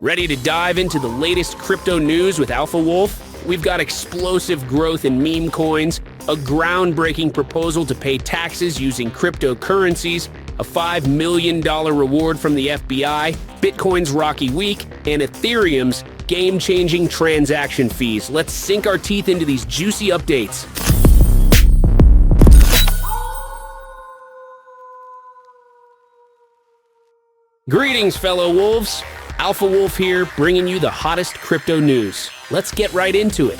Ready to dive into the latest crypto news with Alpha Wolf? We've got explosive growth in meme coins, a groundbreaking proposal to pay taxes using cryptocurrencies, a $5 million reward from the FBI, Bitcoin's rocky week, and Ethereum's game-changing transaction fees. Let's sink our teeth into these juicy updates. Greetings, fellow wolves. Alpha Wolf here, bringing you the hottest crypto news. Let's get right into it.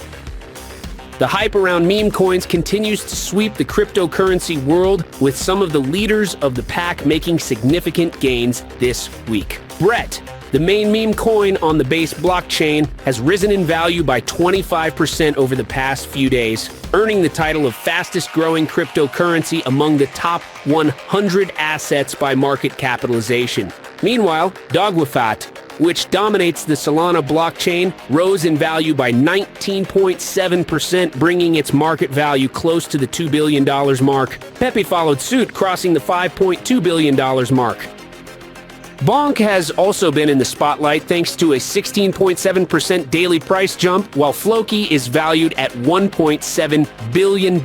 The hype around meme coins continues to sweep the cryptocurrency world, with some of the leaders of the pack making significant gains this week. Brett, the main meme coin on the Base blockchain, has risen in value by 25% over the past few days, earning the title of fastest growing cryptocurrency among the top 100 assets by market capitalization. Meanwhile, Dogwifhat, which dominates the Solana blockchain, rose in value by 19.7%, bringing its market value close to the $2 billion mark. Pepe followed suit, crossing the $5.2 billion mark. Bonk has also been in the spotlight thanks to a 16.7% daily price jump, while Floki is valued at $1.7 billion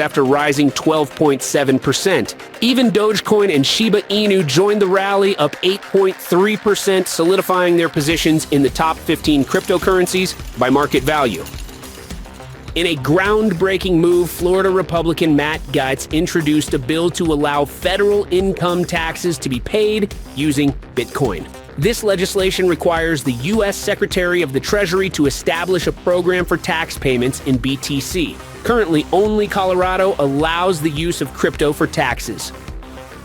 after rising 12.7%. Even Dogecoin and Shiba Inu joined the rally, up 8.3%, solidifying their positions in the top 15 cryptocurrencies by market value. In a groundbreaking move, Florida Republican Matt Gaetz introduced a bill to allow federal income taxes to be paid using Bitcoin. This legislation requires the U.S. Secretary of the Treasury to establish a program for tax payments in BTC. Currently, only Colorado allows the use of crypto for taxes.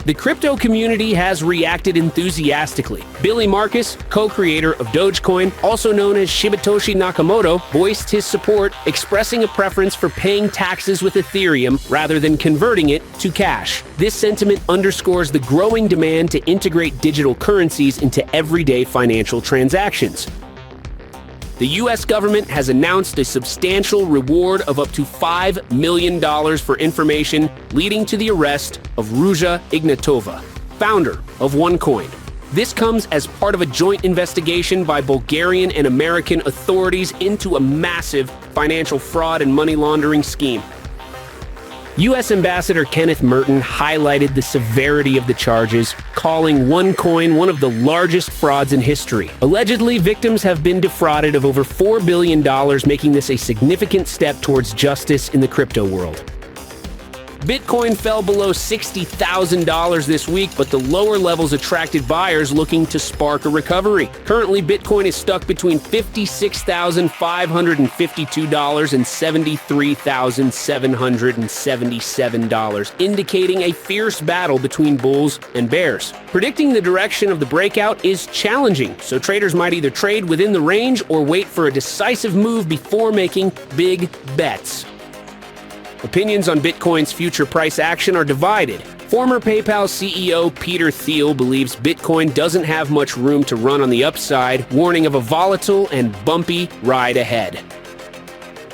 The crypto community has reacted enthusiastically. Billy Marcus, co-creator of Dogecoin, also known as Shibatoshi Nakamoto, voiced his support, expressing a preference for paying taxes with Ethereum rather than converting it to cash. This sentiment underscores the growing demand to integrate digital currencies into everyday financial transactions. The U.S. government has announced a substantial reward of up to $5 million for information leading to the arrest of Ruja Ignatova, founder of OneCoin. This comes as part of a joint investigation by Bulgarian and American authorities into a massive financial fraud and money laundering scheme. U.S. Ambassador Kenneth Merton highlighted the severity of the charges, calling OneCoin one of the largest frauds in history. Allegedly, victims have been defrauded of over $4 billion, making this a significant step towards justice in the crypto world. Bitcoin fell below $60,000 this week, but the lower levels attracted buyers looking to spark a recovery. Currently, Bitcoin is stuck between $56,552 and $73,777, indicating a fierce battle between bulls and bears. Predicting the direction of the breakout is challenging, so traders might either trade within the range or wait for a decisive move before making big bets. Opinions on Bitcoin's future price action are divided. Former PayPal CEO Peter Thiel believes Bitcoin doesn't have much room to run on the upside, warning of a volatile and bumpy ride ahead.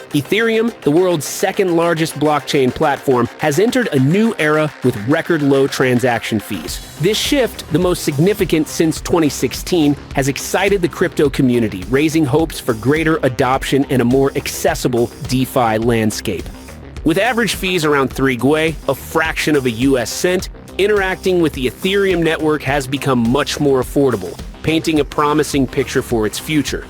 Ethereum, the world's second largest blockchain platform, has entered a new era with record low transaction fees. This shift, the most significant since 2016, has excited the crypto community, raising hopes for greater adoption and a more accessible DeFi landscape. With average fees around 3 Gwei, a fraction of a US cent, interacting with the Ethereum network has become much more affordable, painting a promising picture for its future.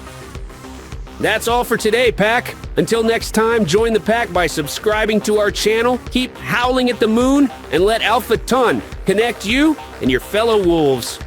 That's all for today, Pack. Until next time, join the Pack by subscribing to our channel, keep howling at the moon, and let Alpha Ton connect you and your fellow wolves.